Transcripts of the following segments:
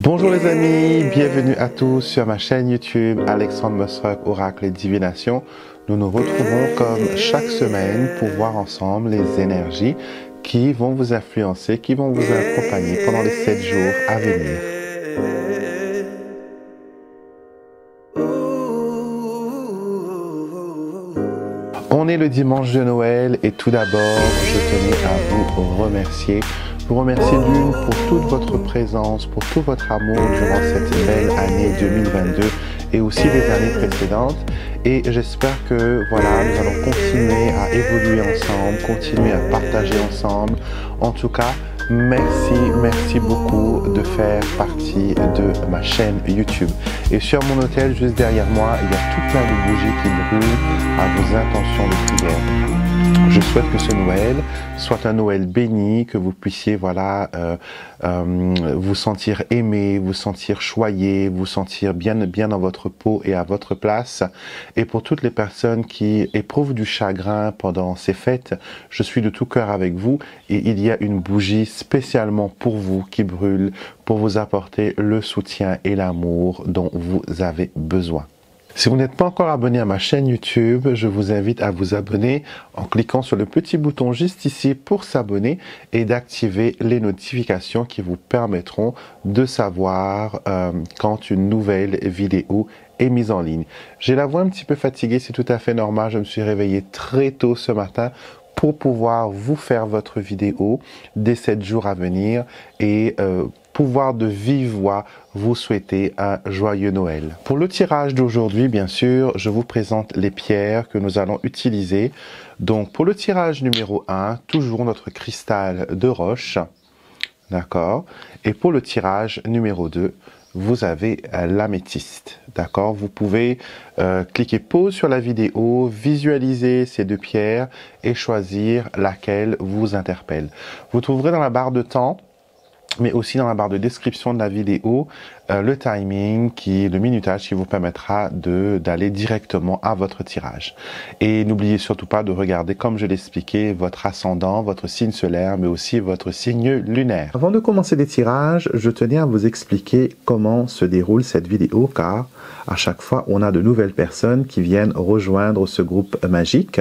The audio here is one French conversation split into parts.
Bonjour les amis, bienvenue à tous sur ma chaîne YouTube Alexandre Mosrock Oracle et Divination. Nous nous retrouvons comme chaque semaine pour voir ensemble les énergies qui vont vous influencer, qui vont vous accompagner pendant les 7 jours à venir. On est le dimanche de Noël et tout d'abord, je tenais à vous remercier. Vous remercier d'une pour toute votre présence, pour tout votre amour durant cette belle année 2022 et aussi les années précédentes. Et j'espère que voilà, nous allons continuer à évoluer ensemble, continuer à partager ensemble. En tout cas, merci beaucoup de faire partie de ma chaîne YouTube. Et sur mon hôtel, juste derrière moi, il y a tout plein de bougies qui brûlent à vos intentions de prière. Je souhaite que ce Noël soit un Noël béni, que vous puissiez voilà vous sentir aimé, vous sentir choyé, vous sentir bien dans votre peau et à votre place. Et pour toutes les personnes qui éprouvent du chagrin pendant ces fêtes, je suis de tout cœur avec vous et il y a une bougie spécialement pour vous qui brûle pour vous apporter le soutien et l'amour dont vous avez besoin. Si vous n'êtes pas encore abonné à ma chaîne YouTube, je vous invite à vous abonner en cliquant sur le petit bouton juste ici pour s'abonner et d'activer les notifications qui vous permettront de savoir quand une nouvelle vidéo est mise en ligne. J'ai la voix un petit peu fatiguée, c'est tout à fait normal, je me suis réveillé très tôt ce matin pour pouvoir vous faire votre vidéo des 7 jours à venir et pouvoir de vive voix vous souhaiter un joyeux Noël. Pour le tirage d'aujourd'hui, bien sûr, je vous présente les pierres que nous allons utiliser. Donc pour le tirage numéro 1, toujours notre cristal de roche, d'accord. Et pour le tirage numéro 2, vous avez l'améthyste, d'accord. Vous pouvez cliquer pause sur la vidéo, visualiser ces deux pierres et choisir laquelle vous interpelle. Vous trouverez dans la barre de temps, mais aussi dans la barre de description de la vidéo, le timing, le minutage qui vous permettra d'aller directement à votre tirage. Et n'oubliez surtout pas de regarder, comme je l'ai expliqué, votre ascendant, votre signe solaire, mais aussi votre signe lunaire. Avant de commencer les tirages, je tenais à vous expliquer comment se déroule cette vidéo, car à chaque fois, on a de nouvelles personnes qui viennent rejoindre ce groupe magique.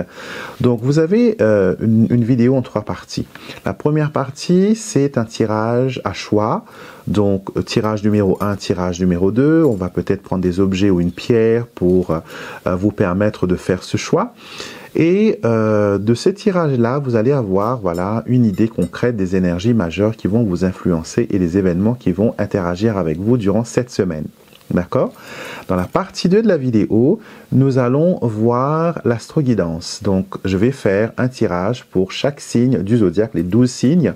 Donc, vous avez une vidéo en 3 parties. La première partie, c'est un tirage à choix. Donc, tirage numéro 1, tirage numéro 2. On va peut-être prendre des objets ou une pierre pour vous permettre de faire ce choix. Et de ces tirages-là, vous allez avoir voilà, une idée concrète des énergies majeures qui vont vous influencer et des événements qui vont interagir avec vous durant cette semaine. D'accord? Dans la partie 2 de la vidéo, nous allons voir l'astroguidance. Donc, je vais faire un tirage pour chaque signe du zodiaque, les 12 signes.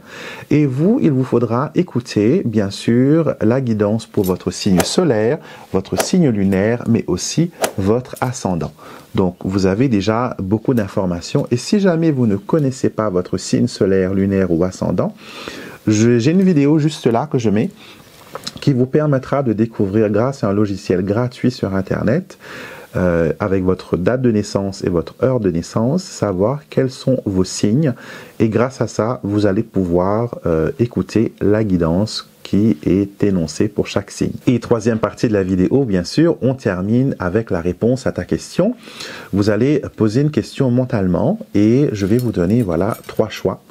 Et vous, il vous faudra écouter, bien sûr, la guidance pour votre signe solaire, votre signe lunaire, mais aussi votre ascendant. Donc, vous avez déjà beaucoup d'informations. Et si jamais vous ne connaissez pas votre signe solaire, lunaire ou ascendant, j'ai une vidéo juste là que je mets, qui vous permettra de découvrir grâce à un logiciel gratuit sur Internet, avec votre date de naissance et votre heure de naissance, savoir quels sont vos signes. Et grâce à ça, vous allez pouvoir écouter la guidance qui est énoncée pour chaque signe. Et troisième partie de la vidéo, bien sûr, on termine avec la réponse à ta question. Vous allez poser une question mentalement et je vais vous donner voilà 3 choix.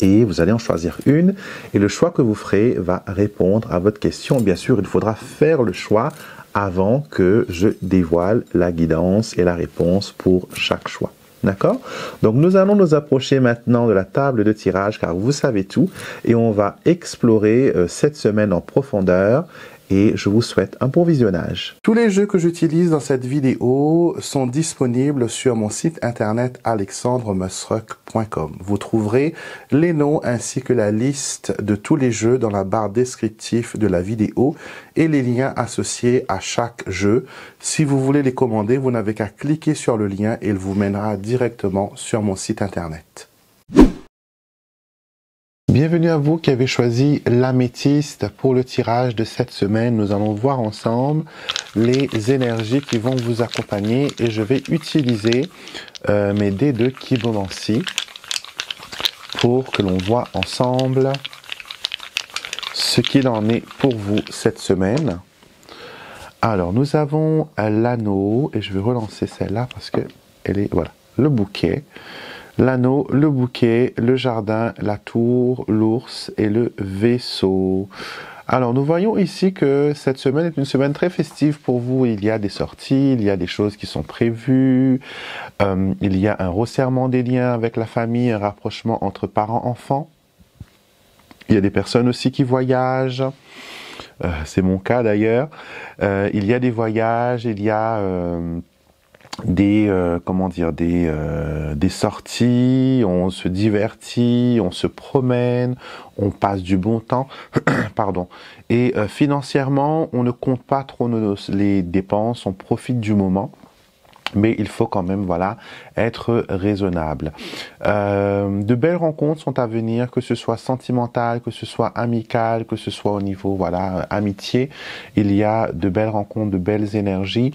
Et vous allez en choisir une, et le choix que vous ferez va répondre à votre question. Bien sûr, il faudra faire le choix avant que je dévoile la guidance et la réponse pour chaque choix. D'accord? Donc nous allons nous approcher maintenant de la table de tirage, car vous savez tout, et on va explorer cette semaine en profondeur. Et je vous souhaite un bon visionnage. Tous les jeux que j'utilise dans cette vidéo sont disponibles sur mon site internet alexandremosrock.com. Vous trouverez les noms ainsi que la liste de tous les jeux dans la barre descriptive de la vidéo et les liens associés à chaque jeu. Si vous voulez les commander, vous n'avez qu'à cliquer sur le lien et il vous mènera directement sur mon site internet. Bienvenue à vous qui avez choisi l'améthyste pour le tirage de cette semaine. Nous allons voir ensemble les énergies qui vont vous accompagner et je vais utiliser mes dés de Kibomancy pour que l'on voit ensemble ce qu'il en est pour vous cette semaine. Alors, nous avons l'anneau, et je vais relancer celle-là parce que elle est, voilà, le bouquet. L'anneau, le bouquet, le jardin, la tour, l'ours et le vaisseau. Alors, nous voyons ici que cette semaine est une semaine très festive pour vous. Il y a des sorties, il y a des choses qui sont prévues, il y a un resserrement des liens avec la famille, un rapprochement entre parents-enfants. Il y a des personnes aussi qui voyagent. C'est mon cas d'ailleurs. Il y a des voyages, il y a des sorties, on se divertit, on se promène, on passe du bon temps, pardon. Et financièrement, on ne compte pas trop les dépenses, on profite du moment. Mais il faut quand même, voilà, être raisonnable. De belles rencontres sont à venir, que ce soit sentimental, que ce soit amical, que ce soit au niveau, voilà, amitié. Il y a de belles rencontres, de belles énergies.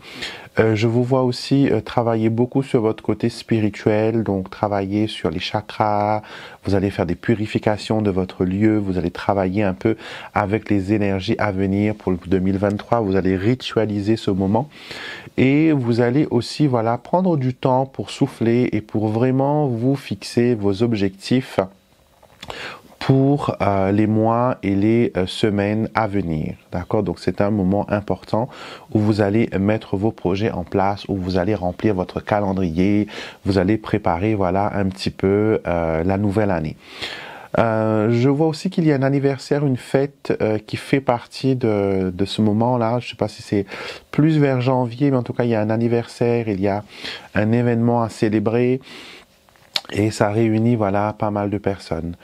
Je vous vois aussi travailler beaucoup sur votre côté spirituel, donc travailler sur les chakras, vous allez faire des purifications de votre lieu, vous allez travailler un peu avec les énergies à venir pour le 2023, vous allez ritualiser ce moment et vous allez aussi, voilà, prendre du temps pour souffler et pour vraiment vous fixer vos objectifs pour les mois et les semaines à venir. D'accord? Donc c'est un moment important où vous allez mettre vos projets en place, où vous allez remplir votre calendrier, vous allez préparer, voilà, un petit peu la nouvelle année. Je vois aussi qu'il y a un anniversaire, une fête qui fait partie de ce moment-là. Je ne sais pas si c'est plus vers janvier, mais en tout cas il y a un anniversaire, il y a un événement à célébrer. Et ça réunit, voilà, pas mal de personnes.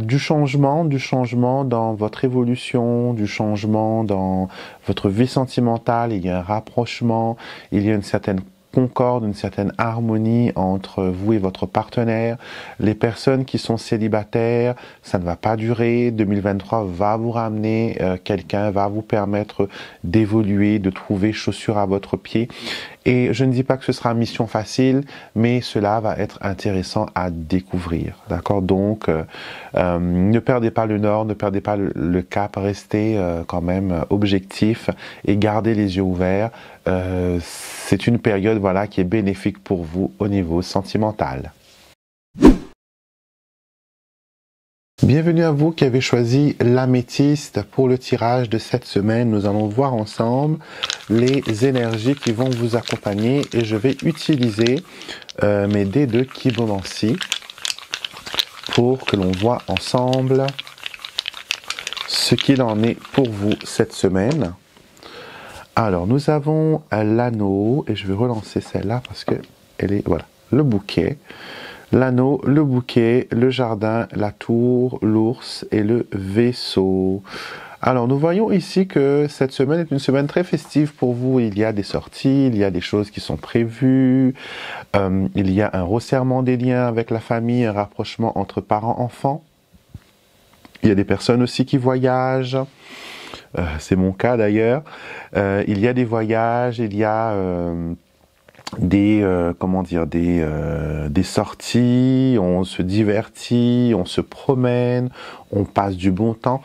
Du changement dans votre évolution, du changement dans votre vie sentimentale, il y a un rapprochement, il y a une certaine concorde, une certaine harmonie entre vous et votre partenaire. Les personnes qui sont célibataires, ça ne va pas durer. 2023 va vous ramener quelqu'un, va vous permettre d'évoluer, de trouver chaussure à votre pied. Et je ne dis pas que ce sera mission facile, mais cela va être intéressant à découvrir. D'accord? Donc, ne perdez pas le nord, ne perdez pas le cap, restez quand même objectif et gardez les yeux ouverts. C'est une période, voilà, qui est bénéfique pour vous au niveau sentimental. Bienvenue à vous qui avez choisi l'améthyste pour le tirage de cette semaine. Nous allons voir ensemble les énergies qui vont vous accompagner et je vais utiliser mes dés de Kibomancy pour que l'on voit ensemble ce qu'il en est pour vous cette semaine. Alors, nous avons l'anneau et je vais relancer celle-là parce que elle est, voilà, le bouquet. L'anneau, le bouquet, le jardin, la tour, l'ours et le vaisseau. Alors, nous voyons ici que cette semaine est une semaine très festive pour vous. Il y a des sorties, il y a des choses qui sont prévues, il y a un resserrement des liens avec la famille, un rapprochement entre parents-enfants. Il y a des personnes aussi qui voyagent. C'est mon cas d'ailleurs. Il y a des voyages, il y a des sorties, on se divertit, on se promène, on passe du bon temps,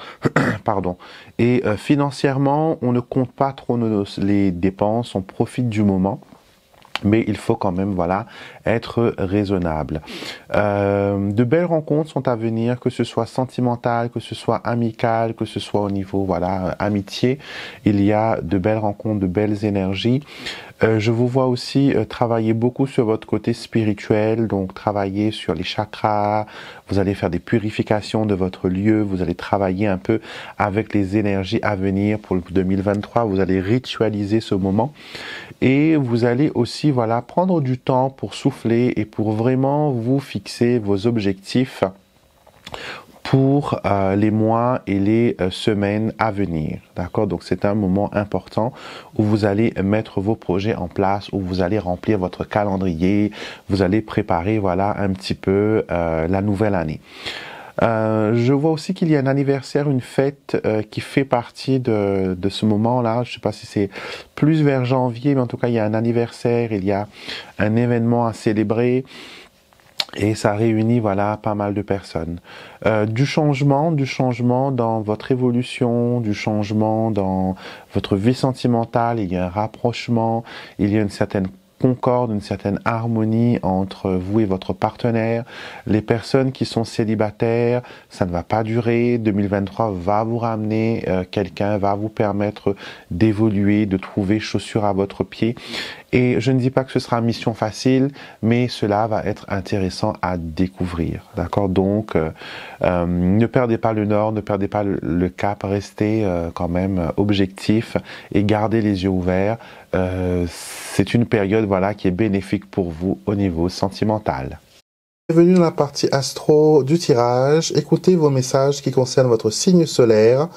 pardon. Et financièrement, on ne compte pas trop les dépenses, on profite du moment. Mais il faut quand même, voilà, être raisonnable. De belles rencontres sont à venir, que ce soit sentimental, que ce soit amical, que ce soit au niveau, voilà, amitié. Il y a de belles rencontres, de belles énergies. Je vous vois aussi travailler beaucoup sur votre côté spirituel, donc travailler sur les chakras, vous allez faire des purifications de votre lieu, vous allez travailler un peu avec les énergies à venir pour le 2023, vous allez ritualiser ce moment et vous allez aussi, voilà, prendre du temps pour souffler et pour vraiment vous fixer vos objectifs pour les mois et les semaines à venir. D'accord? Donc c'est un moment important où vous allez mettre vos projets en place, où vous allez remplir votre calendrier, vous allez préparer, voilà, un petit peu la nouvelle année. Je vois aussi qu'il y a un anniversaire, une fête qui fait partie de ce moment-là. Je ne sais pas si c'est plus vers janvier, mais en tout cas il y a un anniversaire, il y a un événement à célébrer. Et ça réunit voilà pas mal de personnes. Du changement dans votre évolution, du changement dans votre vie sentimentale. Il y a un rapprochement, il y a une certaine concorde, une certaine harmonie entre vous et votre partenaire. Les personnes qui sont célibataires, ça ne va pas durer. 2023 va vous ramener quelqu'un, va vous permettre d'évoluer, de trouver chaussure à votre pied. Et je ne dis pas que ce sera mission facile, mais cela va être intéressant à découvrir. D'accord? Donc, ne perdez pas le nord, ne perdez pas le cap, restez quand même objectif et gardez les yeux ouverts. C'est une période voilà, qui est bénéfique pour vous au niveau sentimental. Bienvenue dans la partie astro du tirage. Écoutez vos messages qui concernent votre signe solaire,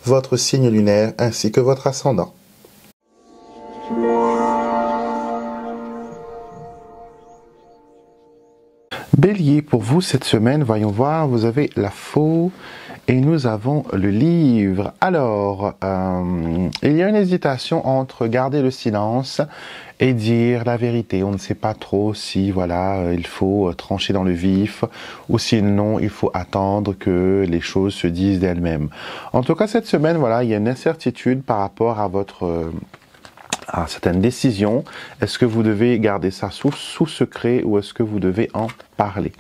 votre signe lunaire ainsi que votre ascendant. Bélier, pour vous cette semaine, voyons voir, vous avez la faux et nous avons le livre. Alors, il y a une hésitation entre garder le silence et dire la vérité. On ne sait pas trop si, voilà, il faut trancher dans le vif ou sinon il faut attendre que les choses se disent d'elles-mêmes. En tout cas, cette semaine, voilà, il y a une incertitude par rapport à votre... à certaines décisions. Est-ce que vous devez garder ça sous secret ou est-ce que vous devez en parler?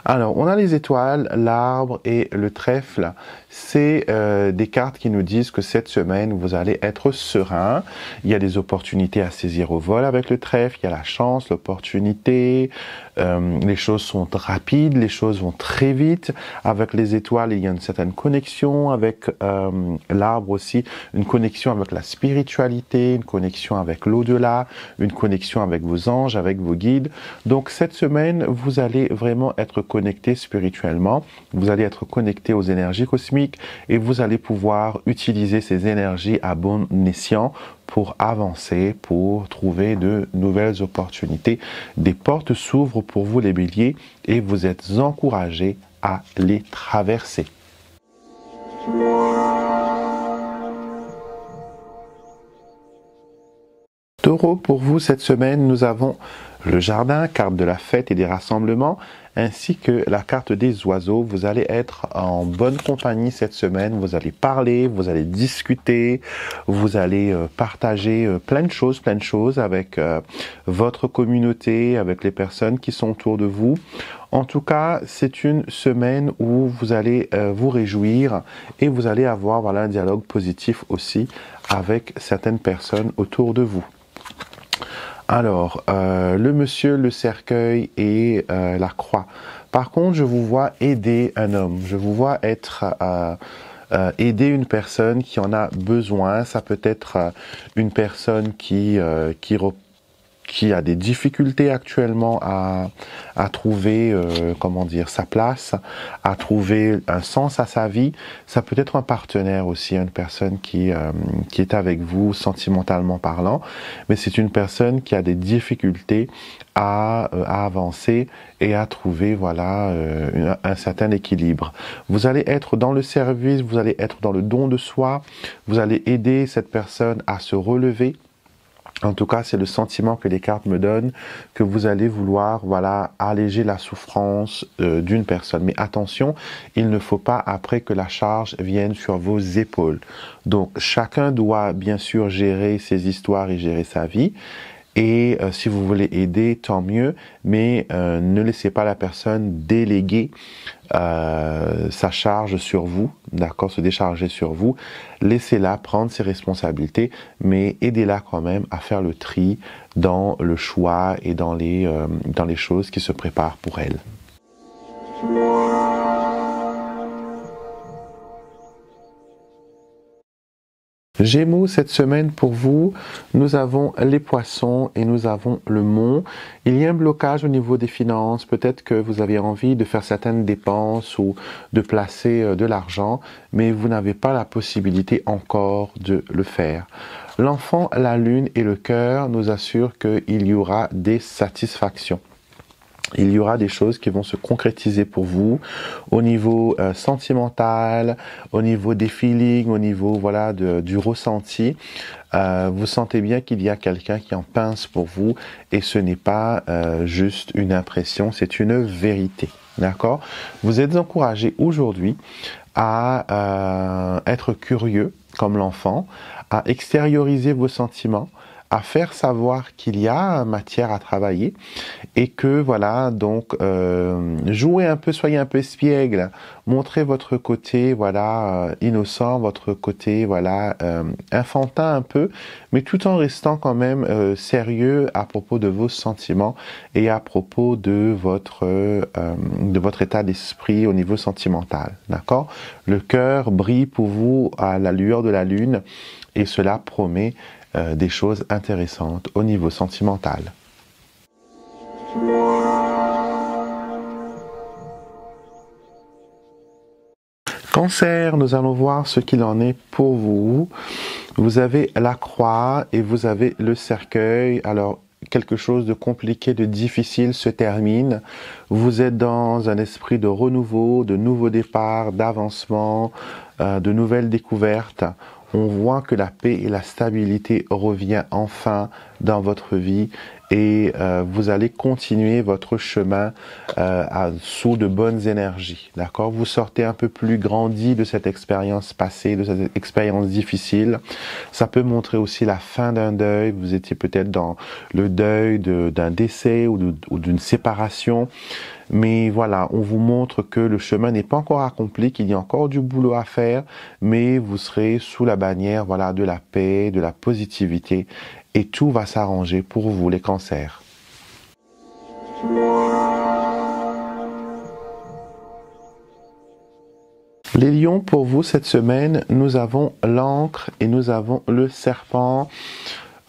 Alors, on a les étoiles, l'arbre et le trèfle. C'est des cartes qui nous disent que cette semaine, vous allez être serein. Il y a des opportunités à saisir au vol avec le trèfle. Il y a la chance, l'opportunité. Les choses sont rapides, les choses vont très vite. Avec les étoiles, il y a une certaine connexion. Avec l'arbre aussi, une connexion avec la spiritualité, une connexion avec l'au-delà, une connexion avec vos anges, avec vos guides. Donc, cette semaine, vous allez vraiment être connecté spirituellement, vous allez être connecté aux énergies cosmiques et vous allez pouvoir utiliser ces énergies à bon escient pour avancer, pour trouver de nouvelles opportunités. Des portes s'ouvrent pour vous les béliers et vous êtes encouragés à les traverser. Taureau, pour vous cette semaine, nous avons le jardin, carte de la fête et des rassemblements, ainsi que la carte des oiseaux. Vous allez être en bonne compagnie cette semaine, vous allez parler, vous allez discuter, vous allez partager plein de choses avec votre communauté, avec les personnes qui sont autour de vous. En tout cas, c'est une semaine où vous allez vous réjouir et vous allez avoir voilà, un dialogue positif aussi avec certaines personnes autour de vous. Alors, le monsieur, le cercueil et la croix. Par contre, je vous vois aider un homme. Je vous vois être aider une personne qui en a besoin. Ça peut être une personne qui a des difficultés actuellement à trouver, comment dire, sa place, à trouver un sens à sa vie. Ça peut être un partenaire aussi, une personne qui est avec vous sentimentalement parlant, mais c'est une personne qui a des difficultés à avancer et à trouver voilà un certain équilibre. Vous allez être dans le service, vous allez être dans le don de soi, vous allez aider cette personne à se relever. En tout cas, c'est le sentiment que les cartes me donnent, que vous allez vouloir voilà, alléger la souffrance d'une personne. Mais attention, il ne faut pas après que la charge vienne sur vos épaules. Donc, chacun doit bien sûr gérer ses histoires et gérer sa vie. Et si vous voulez aider, tant mieux, mais ne laissez pas la personne déléguer sa charge sur vous, d'accord, se décharger sur vous. Laissez-la prendre ses responsabilités, mais aidez-la quand même à faire le tri dans le choix et dans les choses qui se préparent pour elle. Gémeaux, cette semaine pour vous, nous avons les poissons et nous avons le mont. Il y a un blocage au niveau des finances. Peut-être que vous avez envie de faire certaines dépenses ou de placer de l'argent, mais vous n'avez pas la possibilité encore de le faire. L'enfant, la lune et le cœur nous assurent qu'il y aura des satisfactions. Il y aura des choses qui vont se concrétiser pour vous au niveau sentimental, au niveau des feelings, au niveau voilà du ressenti. Vous sentez bien qu'il y a quelqu'un qui en pince pour vous et ce n'est pas juste une impression, c'est une vérité. D'accord? Vous êtes encouragé aujourd'hui à être curieux comme l'enfant, à extérioriser vos sentiments, à faire savoir qu'il y a matière à travailler et que voilà, donc jouez un peu, soyez un peu espiègle, montrez votre côté voilà innocent, votre côté voilà enfantin un peu, mais tout en restant quand même sérieux à propos de vos sentiments et à propos de votre état d'esprit au niveau sentimental, d'accord? Le cœur brille pour vous à la lueur de la lune et cela promet des choses intéressantes au niveau sentimental. Cancer, nous allons voir ce qu'il en est pour vous. Vous avez la croix et vous avez le cercueil. Alors, quelque chose de compliqué, de difficile se termine. Vous êtes dans un esprit de renouveau, de nouveau départ, d'avancement, de nouvelles découvertes. On voit que la paix et la stabilité revient enfin dans votre vie et vous allez continuer votre chemin sous de bonnes énergies. D'accord? Vous sortez un peu plus grandi de cette expérience passée, de cette expérience difficile. Ça peut montrer aussi la fin d'un deuil. Vous étiez peut-être dans le deuil d'un décès ou d'une séparation. Mais voilà, on vous montre que le chemin n'est pas encore accompli, qu'il y a encore du boulot à faire, mais vous serez sous la bannière voilà, de la paix, de la positivité, et tout va s'arranger pour vous, les cancers. Les lions, pour vous, cette semaine, nous avons l'encre et nous avons le serpent.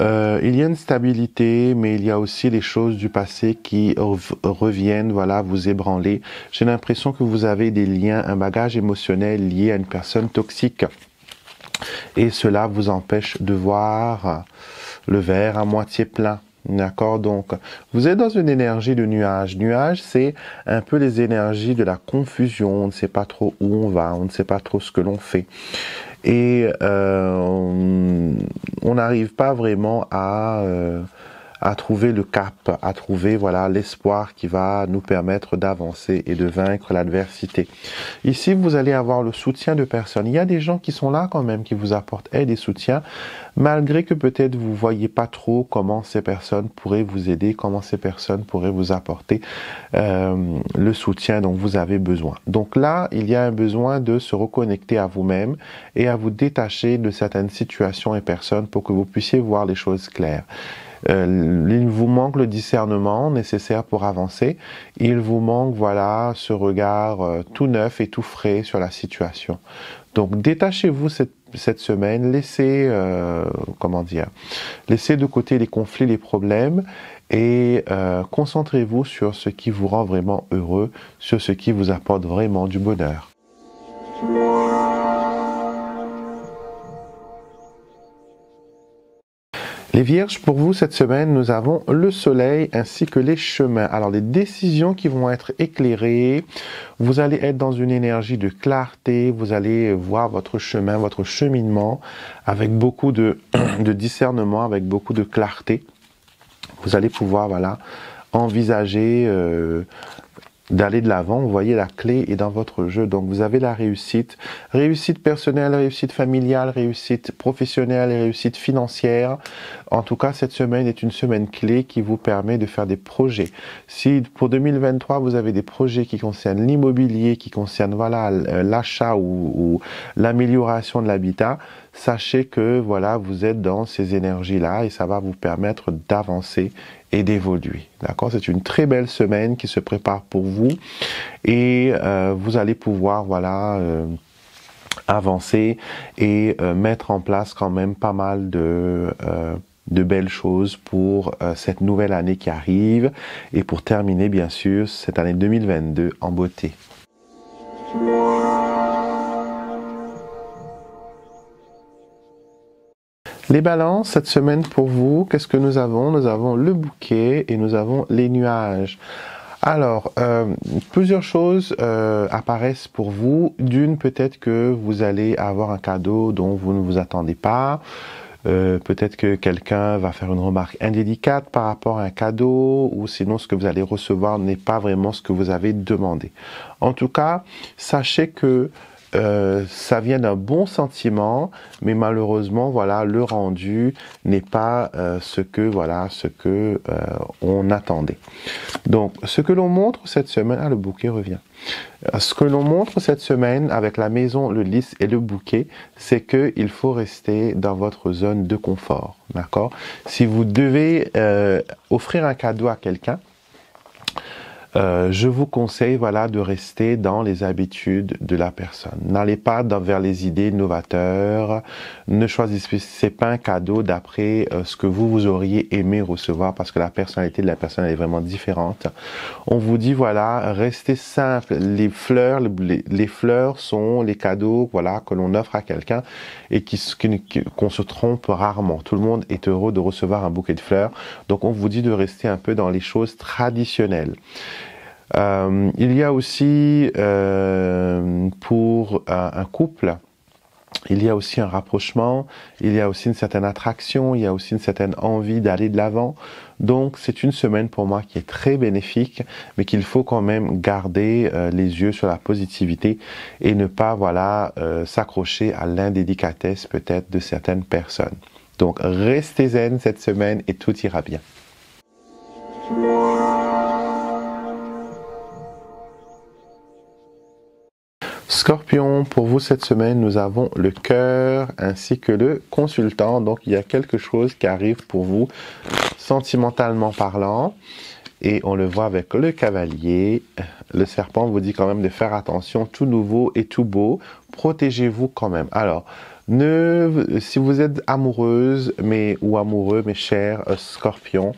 Il y a une stabilité, mais il y a aussi les choses du passé qui reviennent, voilà, vous ébranler. J'ai l'impression que vous avez des liens, un bagage émotionnel lié à une personne toxique. Et cela vous empêche de voir le verre à moitié plein. D'accord? Donc, vous êtes dans une énergie de nuage. Nuage, c'est un peu les énergies de la confusion. On ne sait pas trop où on va, on ne sait pas trop ce que l'on fait. Et on n'arrive pas vraiment à trouver le cap, à trouver voilà l'espoir qui va nous permettre d'avancer et de vaincre l'adversité. Ici, vous allez avoir le soutien de personnes. Il y a des gens qui sont là quand même, qui vous apportent aide et soutien, malgré que peut-être vous voyez pas trop comment ces personnes pourraient vous aider, comment ces personnes pourraient vous apporter le soutien dont vous avez besoin. Donc là, il y a un besoin de se reconnecter à vous-même et à vous détacher de certaines situations et personnes pour que vous puissiez voir les choses claires. Il vous manque le discernement nécessaire pour avancer. Il vous manque, voilà, ce regard tout neuf et tout frais sur la situation. Donc, détachez-vous cette semaine. Laissez, laissez de côté les conflits, les problèmes et concentrez-vous sur ce qui vous rend vraiment heureux, sur ce qui vous apporte vraiment du bonheur. Les Vierges, pour vous, cette semaine, nous avons le soleil ainsi que les chemins. Alors, les décisions qui vont être éclairées, vous allez être dans une énergie de clarté, vous allez voir votre chemin, votre cheminement avec beaucoup de discernement, avec beaucoup de clarté. Vous allez pouvoir, voilà, envisager d'aller de l'avant. Vous voyez, la clé est dans votre jeu. Donc, vous avez la réussite. Réussite personnelle, réussite familiale, réussite professionnelle et réussite financière. En tout cas, cette semaine est une semaine clé qui vous permet de faire des projets. Si pour 2023, vous avez des projets qui concernent l'immobilier, qui concernent voilà l'achat ou l'amélioration de l'habitat, sachez que voilà, vous êtes dans ces énergies-là et ça va vous permettre d'avancer et d'évoluer. D'accord? C'est une très belle semaine qui se prépare pour vous et vous allez pouvoir voilà avancer et mettre en place quand même pas mal de belles choses pour cette nouvelle année qui arrive et pour terminer bien sûr cette année 2022 en beauté. Les balances, cette semaine pour vous, qu'est-ce que nous avons? Nous avons le bouquet et nous avons les nuages. Alors, plusieurs choses apparaissent pour vous. D'une, peut-être que vous allez avoir un cadeau dont vous ne vous attendez pas. Peut-être que quelqu'un va faire une remarque indélicate par rapport à un cadeau, ou sinon ce que vous allez recevoir n'est pas vraiment ce que vous avez demandé. En tout cas, sachez que ça vient d'un bon sentiment, mais malheureusement, voilà, le rendu n'est pas ce que on attendait. Donc, ce que l'on montre cette semaine, le bouquet revient. Ce que l'on montre cette semaine avec la maison, le lys et le bouquet, c'est que il faut rester dans votre zone de confort, d'accord? Si vous devez offrir un cadeau à quelqu'un, je vous conseille, voilà, de rester dans les habitudes de la personne. N'allez pas vers les idées novateurs. Ne choisissez pas un cadeau d'après ce que vous auriez aimé recevoir, parce que la personnalité de la personne est vraiment différente. On vous dit, voilà, restez simple. Les fleurs sont les cadeaux, voilà, que l'on offre à quelqu'un et qu'on se trompe rarement. Tout le monde est heureux de recevoir un bouquet de fleurs. Donc, on vous dit de rester un peu dans les choses traditionnelles. Il y a aussi pour un couple, il y a aussi un rapprochement, il y a aussi une certaine attraction, il y a aussi une certaine envie d'aller de l'avant. Donc c'est une semaine pour moi qui est très bénéfique, mais qu'il faut quand même garder les yeux sur la positivité et ne pas, voilà, s'accrocher à l'indélicatesse peut-être de certaines personnes. Donc restez zen cette semaine et tout ira bien. Scorpion, pour vous cette semaine, nous avons le cœur ainsi que le consultant. Donc, il y a quelque chose qui arrive pour vous, sentimentalement parlant. Et on le voit avec le cavalier. Le serpent vous dit quand même de faire attention, tout nouveau et tout beau. Protégez-vous quand même. Alors, si vous êtes amoureuse ou amoureux, mes chers scorpions,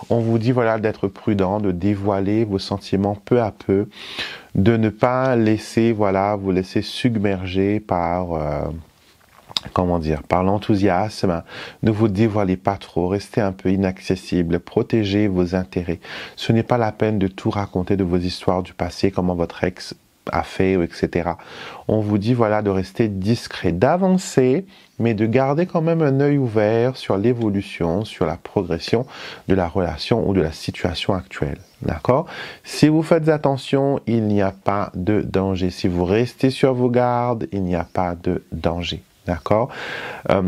on vous dit, voilà, d'être prudent, de dévoiler vos sentiments peu à peu, de ne pas laisser, voilà, vous laisser submerger par par l'enthousiasme. Ne vous dévoilez pas trop, restez un peu inaccessible, protégez vos intérêts. Ce n'est pas la peine de tout raconter de vos histoires du passé, comment votre ex a fait, etc. On vous dit, voilà, de rester discret, d'avancer, mais de garder quand même un œil ouvert sur l'évolution, sur la progression de la relation ou de la situation actuelle. D'accord? Si vous faites attention, il n'y a pas de danger. Si vous restez sur vos gardes, il n'y a pas de danger. D'accord?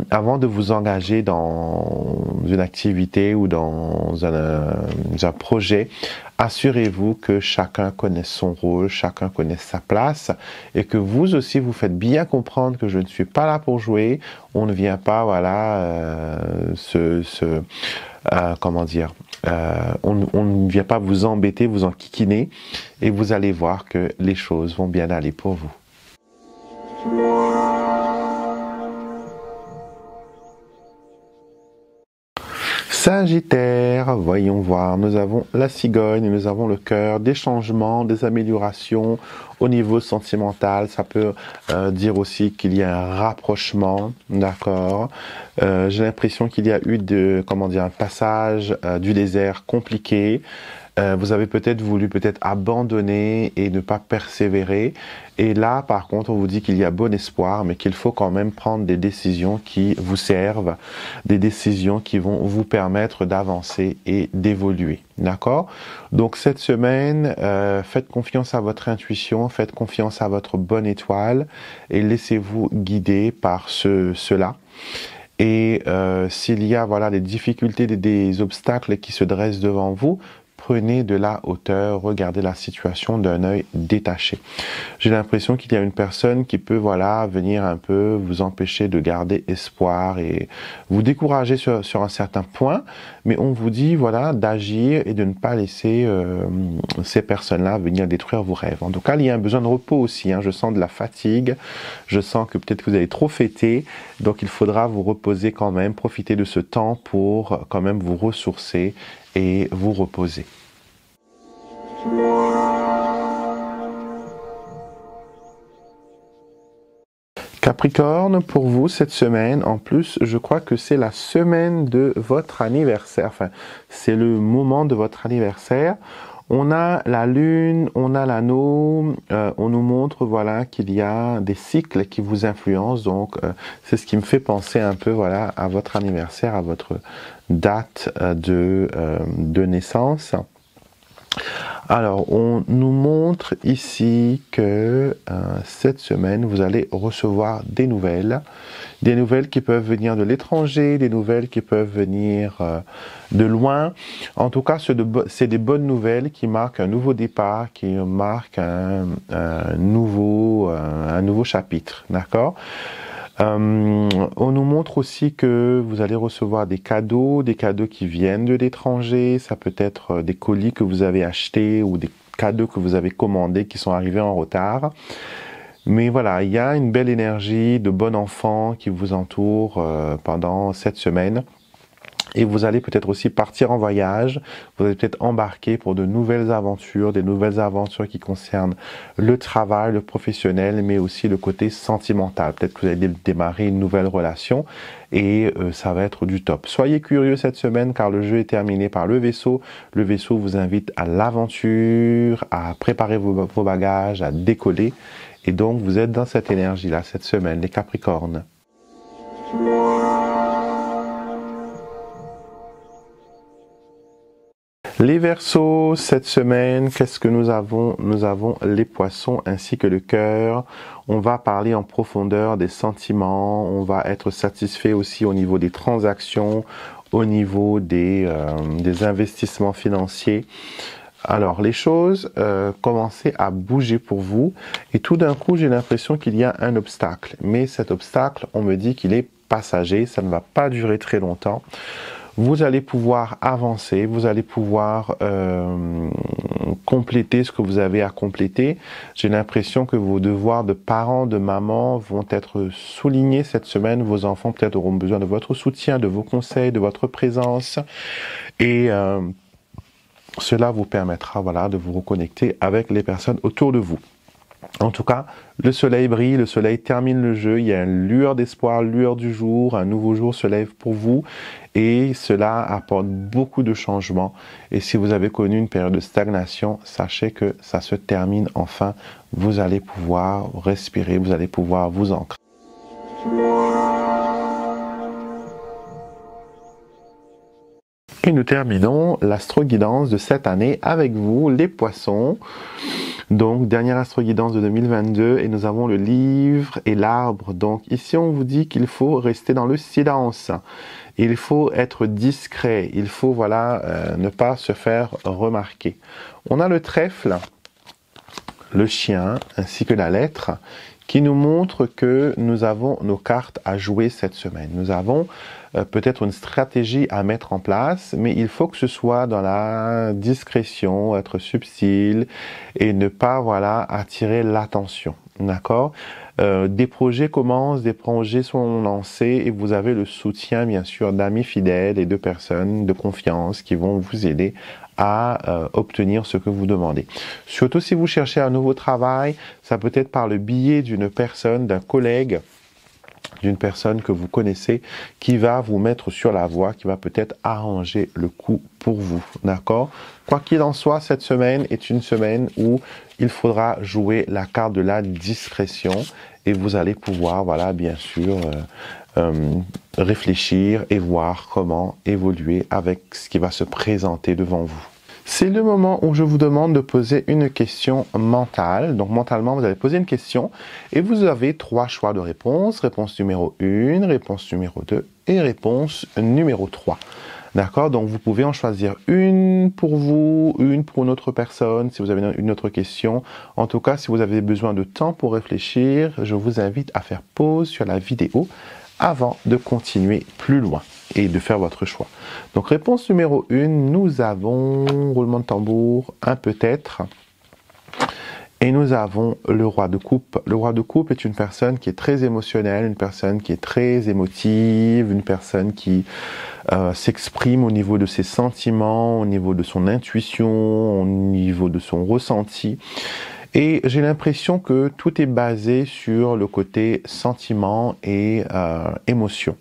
Avant de vous engager dans une activité ou dans un projet, assurez-vous que chacun connaisse son rôle, chacun connaisse sa place et que vous aussi vous faites bien comprendre que je ne suis pas là pour jouer. On ne vient pas, voilà, on ne vient pas vous embêter, vous enquiquiner, et vous allez voir que les choses vont bien aller pour vous. Sagittaire, voyons voir, nous avons la cigogne, nous avons le cœur, des changements, des améliorations au niveau sentimental. Ça peut dire aussi qu'il y a un rapprochement, d'accord. J'ai l'impression qu'il y a eu un passage du désert compliqué. Vous avez peut-être voulu abandonner et ne pas persévérer. Et là, par contre, on vous dit qu'il y a bon espoir, mais qu'il faut quand même prendre des décisions qui vous servent, des décisions qui vont vous permettre d'avancer et d'évoluer. D'accord? Donc cette semaine, faites confiance à votre intuition, faites confiance à votre bonne étoile et laissez-vous guider par cela. Et s'il y a, voilà, des difficultés, des obstacles qui se dressent devant vous, prenez de la hauteur, regardez la situation d'un œil détaché. J'ai l'impression qu'il y a une personne qui peut, voilà, venir un peu vous empêcher de garder espoir et vous décourager sur un certain point, mais on vous dit, voilà, d'agir et de ne pas laisser ces personnes-là venir détruire vos rêves. En tout cas, il y a un besoin de repos aussi, hein. Je sens de la fatigue, je sens que peut-être vous avez trop fêté, donc il faudra vous reposer quand même, profiter de ce temps pour quand même vous ressourcer et vous reposer. Capricorne, pour vous cette semaine, en plus, je crois que c'est la semaine de votre anniversaire. Enfin, c'est le moment de votre anniversaire. On a la lune, on a l'anneau, on nous montre voilà qu'il y a des cycles qui vous influencent, donc c'est ce qui me fait penser un peu voilà à votre anniversaire, à votre date de naissance. Alors on nous montre ici que cette semaine vous allez recevoir des nouvelles qui peuvent venir de l'étranger, des nouvelles qui peuvent venir de loin. En tout cas, c'est des bonnes nouvelles qui marquent un nouveau départ, qui marquent un nouveau chapitre, d'accord? On nous montre aussi que vous allez recevoir des cadeaux qui viennent de l'étranger. Ça peut être des colis que vous avez achetés ou des cadeaux que vous avez commandés qui sont arrivés en retard. Mais voilà, il y a une belle énergie de bon enfant qui vous entoure pendant cette semaine. Et vous allez peut-être aussi partir en voyage, vous allez peut-être embarquer pour de nouvelles aventures, des nouvelles aventures qui concernent le travail, le professionnel, mais aussi le côté sentimental. Peut-être que vous allez démarrer une nouvelle relation et ça va être du top. Soyez curieux cette semaine car le jeu est terminé par le vaisseau. Le vaisseau vous invite à l'aventure, à préparer vos bagages, à décoller. Et donc vous êtes dans cette énergie-là cette semaine, les Capricornes. Les Verseaux, cette semaine, qu'est-ce que nous avons? Nous avons les Poissons ainsi que le Cœur. On va parler en profondeur des sentiments, on va être satisfait aussi au niveau des transactions, au niveau des investissements financiers. Alors, les choses commençaient à bouger pour vous et tout d'un coup, j'ai l'impression qu'il y a un obstacle. Mais cet obstacle, on me dit qu'il est passager, ça ne va pas durer très longtemps. Vous allez pouvoir avancer, vous allez pouvoir compléter ce que vous avez à compléter. J'ai l'impression que vos devoirs de parents, de maman vont être soulignés cette semaine. Vos enfants peut-être auront besoin de votre soutien, de vos conseils, de votre présence. Et cela vous permettra voilà, de vous reconnecter avec les personnes autour de vous. En tout cas, le soleil brille, le soleil termine le jeu, il y a une lueur d'espoir, lueur du jour, un nouveau jour se lève pour vous et cela apporte beaucoup de changements. Et si vous avez connu une période de stagnation, sachez que ça se termine enfin, vous allez pouvoir respirer, vous allez pouvoir vous ancrer. Et nous terminons l'astro-guidance de cette année avec vous, les Poissons. Donc, dernière astro-guidance de 2022 et nous avons le livre et l'arbre. Donc, ici, on vous dit qu'il faut rester dans le silence. Il faut être discret. Il faut, voilà, ne pas se faire remarquer. On a le trèfle, le chien, ainsi que la lettre, qui nous montre que nous avons nos cartes à jouer cette semaine. Nous avons peut-être une stratégie à mettre en place, mais il faut que ce soit dans la discrétion, être subtil et ne pas voilà attirer l'attention. D'accord? Des projets commencent, des projets sont lancés et vous avez le soutien bien sûr d'amis fidèles et de personnes de confiance qui vont vous aider à obtenir ce que vous demandez. Surtout si vous cherchez un nouveau travail, ça peut être par le biais d'une personne, d'un collègue, d'une personne que vous connaissez qui va vous mettre sur la voie, qui va peut-être arranger le coup pour vous, d'accord? Quoi qu'il en soit, cette semaine est une semaine où il faudra jouer la carte de la discrétion et vous allez pouvoir, voilà, bien sûr, réfléchir et voir comment évoluer avec ce qui va se présenter devant vous. C'est le moment où je vous demande de poser une question mentale. Donc mentalement, vous allez poser une question et vous avez 3 choix de réponse. Réponse numéro 1, réponse numéro 2 et réponse numéro 3. D'accord? Donc vous pouvez en choisir une pour vous, une pour une autre personne, si vous avez une autre question. En tout cas, si vous avez besoin de temps pour réfléchir, je vous invite à faire pause sur la vidéo avant de continuer plus loin et de faire votre choix. Donc réponse numéro 1, nous avons, roulement de tambour, un peut-être. Et nous avons le roi de coupe. Le roi de coupe est une personne qui est très émotionnelle, une personne qui est très émotive, une personne qui s'exprime au niveau de ses sentiments, au niveau de son intuition, au niveau de son ressenti. Et j'ai l'impression que tout est basé sur le côté sentiment et émotion.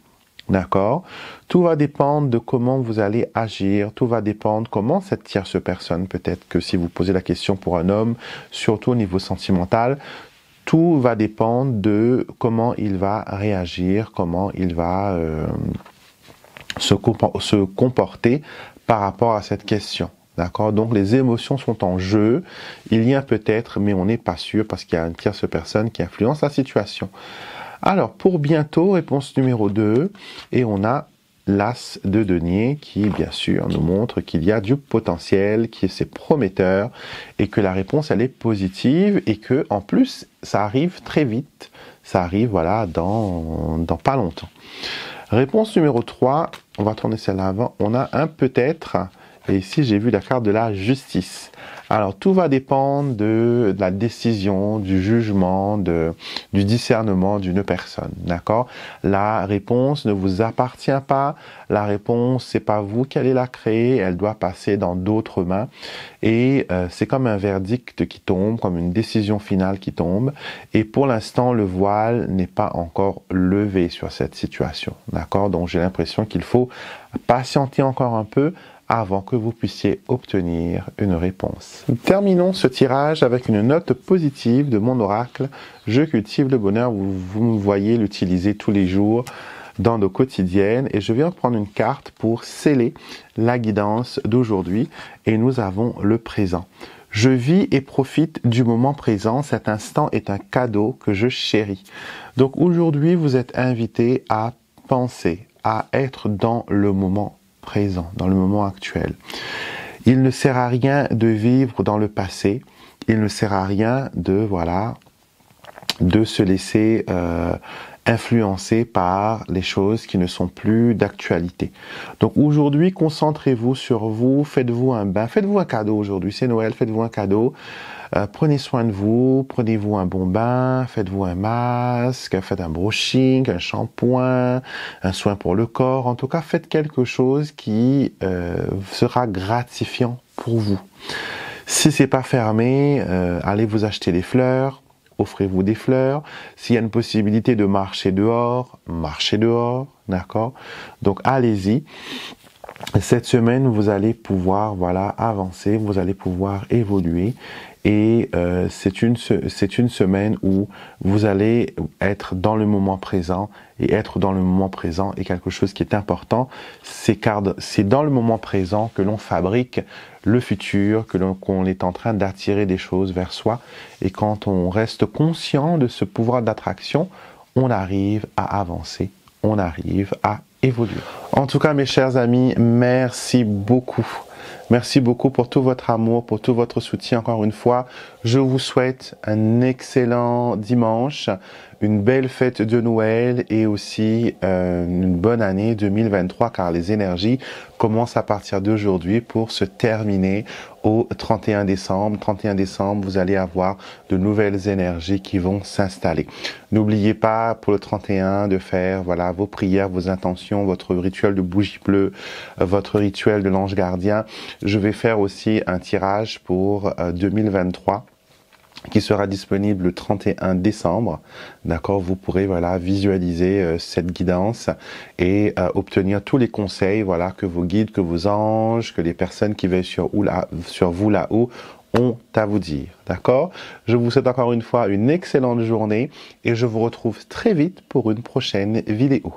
D'accord? Tout va dépendre de comment vous allez agir, tout va dépendre comment cette tierce personne, peut-être que si vous posez la question pour un homme, surtout au niveau sentimental, tout va dépendre de comment il va réagir, comment il va se comporter par rapport à cette question. D'accord? Donc les émotions sont en jeu, il y a peut-être, mais on n'est pas sûr parce qu'il y a une tierce personne qui influence la situation. Alors, pour bientôt, réponse numéro 2, et on a l'As de denier qui, bien sûr, nous montre qu'il y a du potentiel, qui c'est prometteur, et que la réponse, elle est positive, et que, en plus, ça arrive très vite. Ça arrive, voilà, dans pas longtemps. Réponse numéro 3, on va tourner celle-là avant, on a un peut-être, et ici, j'ai vu la carte de la justice. Alors, tout va dépendre de la décision, du jugement, du discernement d'une personne, d'accord? La réponse ne vous appartient pas. La réponse, c'est pas vous qui allez la créer. Elle doit passer dans d'autres mains. Et c'est comme un verdict qui tombe, comme une décision finale qui tombe. Et pour l'instant, le voile n'est pas encore levé sur cette situation, d'accord? Donc, j'ai l'impression qu'il faut patienter encore un peu avant que vous puissiez obtenir une réponse. Terminons ce tirage avec une note positive de mon oracle. Je cultive le bonheur, vous me voyez l'utiliser tous les jours dans nos quotidiennes. Et je viens prendre une carte pour sceller la guidance d'aujourd'hui. Et nous avons le présent. Je vis et profite du moment présent. Cet instant est un cadeau que je chéris. Donc aujourd'hui, vous êtes invité à penser, à être dans le moment présent, dans le moment actuel. Il ne sert à rien de vivre dans le passé, il ne sert à rien de se laisser influencer par les choses qui ne sont plus d'actualité. Donc aujourd'hui, concentrez-vous sur vous, faites-vous un bain, faites-vous un cadeau aujourd'hui, c'est Noël, faites-vous un cadeau. Prenez soin de vous, prenez-vous un bon bain, faites-vous un masque, faites un brushing, un shampoing, un soin pour le corps. En tout cas, faites quelque chose qui sera gratifiant pour vous. Si c'est pas fermé, allez vous acheter des fleurs, offrez-vous des fleurs. S'il y a une possibilité de marcher dehors, marchez dehors, d'accord? Donc allez-y. Cette semaine, vous allez pouvoir avancer, vous allez pouvoir évoluer. Et c'est une semaine où vous allez être dans le moment présent. Et être dans le moment présent est quelque chose qui est important. C'est dans le moment présent que l'on fabrique le futur, qu'on est en train d'attirer des choses vers soi. Et quand on reste conscient de ce pouvoir d'attraction, on arrive à avancer, on arrive à évoluer. En tout cas, mes chers amis, merci beaucoup. Merci beaucoup pour tout votre amour, pour tout votre soutien. Encore une fois, je vous souhaite un excellent dimanche, une belle fête de Noël et aussi une bonne année 2023 car les énergies commencent à partir d'aujourd'hui pour se terminer au 31 décembre. 31 décembre, vous allez avoir de nouvelles énergies qui vont s'installer. N'oubliez pas pour le 31 de faire vos prières, vos intentions, votre rituel de bougie bleue, votre rituel de l'ange gardien. Je vais faire aussi un tirage pour 2023 qui sera disponible le 31 décembre. D'accord, vous pourrez visualiser cette guidance et obtenir tous les conseils que vos guides, que vos anges, que les personnes qui veillent sur vous là-haut ont à vous dire. D'accord? Je vous souhaite encore une fois une excellente journée et je vous retrouve très vite pour une prochaine vidéo.